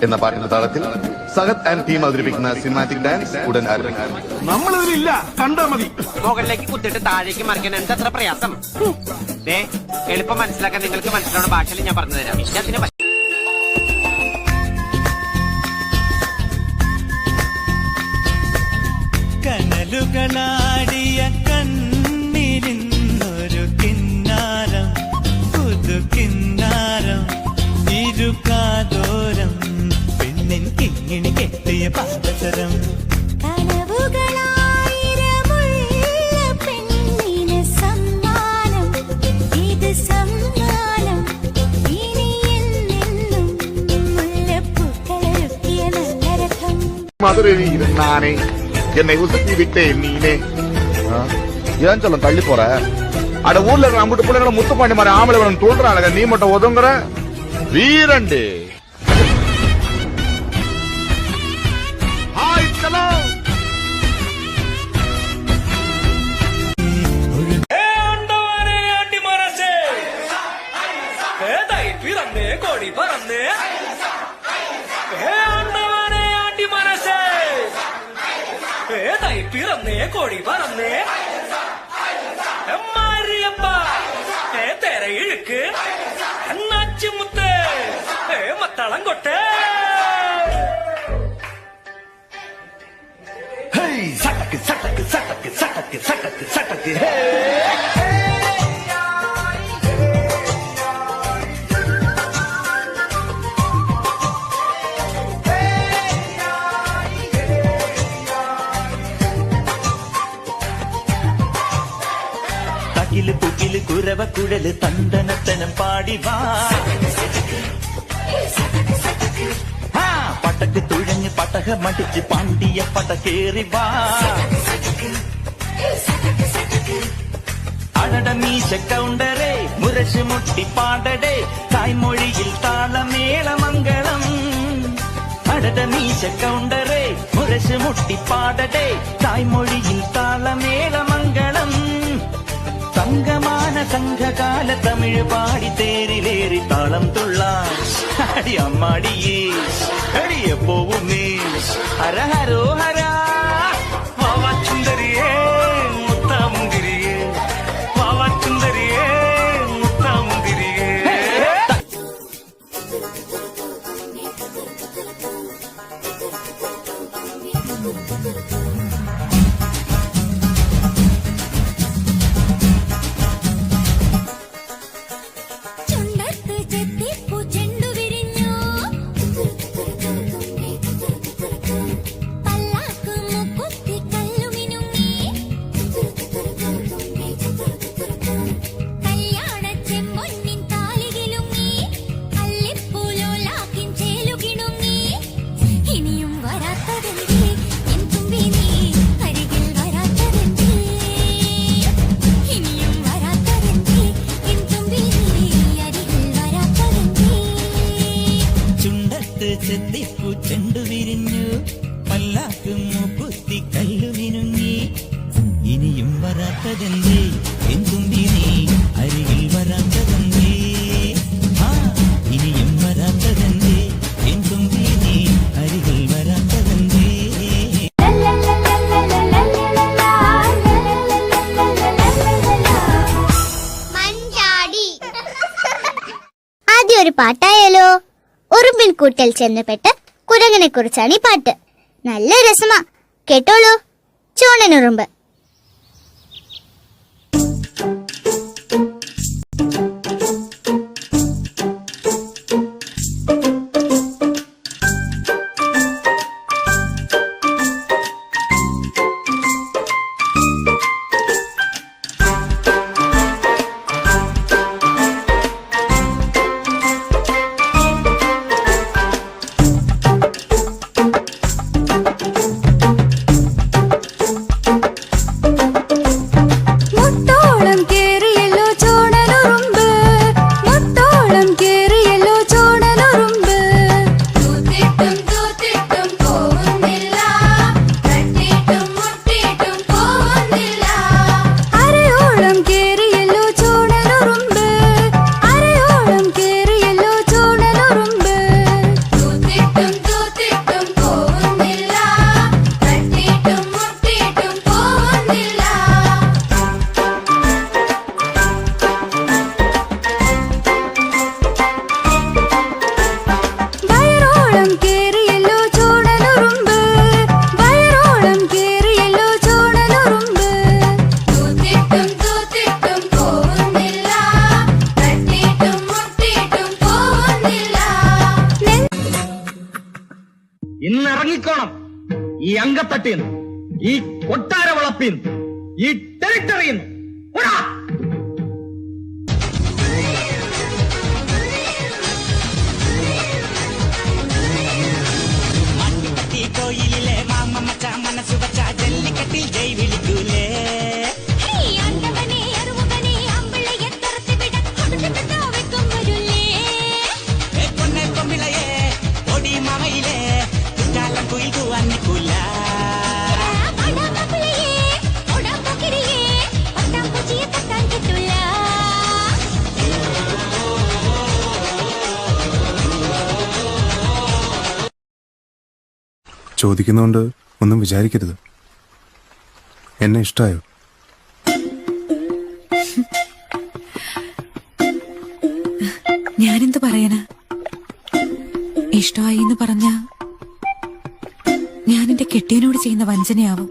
എന്ന പാട്ടിന്റെ താളത്തിൽ സഹത് ആൻഡ് ടീം അവതരിപ്പിക്കുന്ന സിനിമാറ്റിക് ഡാൻസ് ഉടൻ ആരംഭിക്കും. നമ്മളിതിലില്ല, കണ്ടാ മതി. മുകളിലേക്ക് കുത്തിട്ട് താഴേക്ക് മറിക്കാൻ എന്തത്ര പ്രയാസം. എളുപ്പം മനസ്സിലാക്കാൻ നിങ്ങൾക്ക് മനസ്സിലാവുന്ന ഭാഷയിൽ ഞാൻ പറഞ്ഞു തരാം. ഇഷ്ടത്തിന് കനലുകളാടിയ കണ്ണിലിന്നൊരു കിന്നാരം, പുതു കിന്നാരം, ഇരുകാതോരം, പെണ്ണിൻ കിങ്ങിണി കെട്ടിയ പാദസരം. കനവുകളായിരമുള്ള പെണ്ണിന് സമ്മാനം, ഇത് സമ്മാനം, ഇനി എന്നെന്നും മുല്ലപ്പൂക്കളൊരുക്കിയ നല്ല രഥം. மதுரை நானே என்னை உசுத்தி விட்டேன் நீனே. ஏன் சொல்ல தள்ளி போற? அட ஊர்ல இருக்கிற அம்புட்டு பிள்ளைங்களை முத்துப்பாண்டி மாதிரி ஆம்பளை வேணும் தோன்றாங்க, நீ மட்டும் ஒதுங்குற வீரண்டு. ஹாய் சலோ கோடி பறந்து പിറന്നേ കോടി പറന്നേ മാരിയപ്പ തെര ഇഴുക്ക് അണ്ണാച്ചിമുത്ത് മത്തളം കൊട്ടേ സട്ടക്ക് സട്ടക്ക് സട്ടക്ക് സട്ടക്ക് സട്ടക്ക് സട്ടക്ക് പുകില് കുരവ കുഴല് തണ്ടനത്തനം പാടി വാ, പട്ടക്ക് തുഴഞ്ഞ് പട്ടക മടിച്ച് പാണ്ടിയ പട്ട കേറി വാ, അടട മീശ കൗണ്ടറേ മുരശ് മുട്ടി പാടടേ, തായ്മൊഴിയിൽ താളമേള മംഗളം. അടട മീശ കൗണ്ടറേ മുരശ് മുട്ടി പാടടേ, തായ്മൊഴിയിൽ താളമേള മംഗളം. സംഗമാന സംഘകാല തമിഴ് പാടി തേരിലേറി താളം തുള്ളാൻ അടി അമ്മാടിയേ അടിയ പോവും നീ. ഹര ഹരോ ഹരാ വാവാച്ചുന്തരിയേ മുത്താമുന്തിരിയേ, വാവാച്ചുന്തരിയേ മുത്താമുന്തിരിയേ. ചെത്തിപ്പൂ ചെണ്ടു വിരിഞ്ഞു, പല്ലാക്കും മൂക്കുത്തി കല്ലു മിനുങ്ങി, ഇനിയും വരാത്തതെന്തേ എന്തുമ്പി നീ അരികിൽ വരാത്തതെന്തേ, ഇനിയും വരാത്തതെന്തേ എന്തുമ്പി നീ അരികിൽ വരാത്തതെന്തേ. ആദ്യം ഒരു പാട്ടായാലോ? ഉറുമ്പിൻ കൂട്ടിൽ ചെന്നപ്പെട്ട് കുരങ്ങനെ കുറിച്ചാണ് ഈ പാട്ട്. നല്ല രസമാ, കേട്ടോളൂ. ചോണനുറുമ്പ്. ഇന്ന് ഇറങ്ങിക്കോണം ഈ അങ്കത്തട്ടിന്ന്, ഈ കൊട്ടാര വളപ്പിന്ന്, ഈ ടെറിട്ടറിന്ന്. കോയിലിലെ മാമ മച്ച മനസ്സു വച്ച ജല്ലിക്കട്ടിൽ ജയ് വിളിക്കൂലേ. പൊന്നെ പൊമ്പിളയെ ഒടി മാമയിലെ കുറ്റാലം കുയിൽ കൂവാൻ നിൽക്കൂല. ചോദിക്കുന്നോണ്ട് ഒന്നും വിചാരിക്കരുത്. എന്നെ ഇഷ്ടായോ? ഞാനെന്ത് പറയാനാ? ഇഷ്ടമായി എന്ന് പറഞ്ഞ ഞാൻ എന്റെ കെട്ടിയനോട് ചെയ്യുന്ന വഞ്ചനയാവും.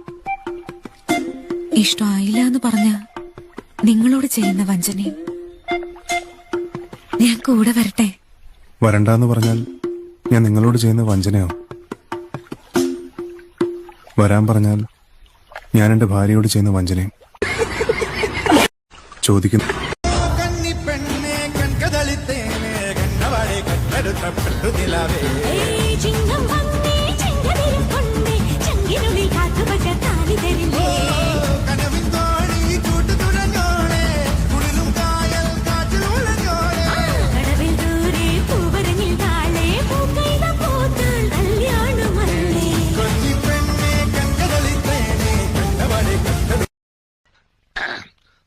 ഇഷ്ടമായില്ല എന്ന് പറഞ്ഞ നിങ്ങളോട് ചെയ്യുന്ന വഞ്ചനയും. ഞാൻ കൂടെ വരട്ടെ? വരണ്ടാന്ന് പറഞ്ഞാൽ ഞാൻ നിങ്ങളോട് ചെയ്യുന്ന വഞ്ചനയാവും. വരാൻ പറഞ്ഞാൽ ഞാൻ എന്റെ ഭാര്യയോട് ചെയ്യുന്ന വഞ്ചനയും. ചോദിക്കുന്നു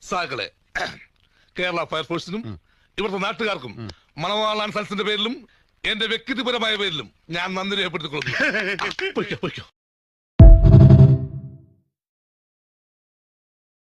സാക്കളെ, കേരള ഫയർഫോഴ്സിനും ഇവിടുത്തെ നാട്ടുകാർക്കും മണവാളാൻ സൽസിന്റെ പേരിലും എന്റെ വ്യക്തിപരമായ പേരിലും ഞാൻ നന്ദി രേഖപ്പെടുത്തിക്കൊള്ളുന്നു.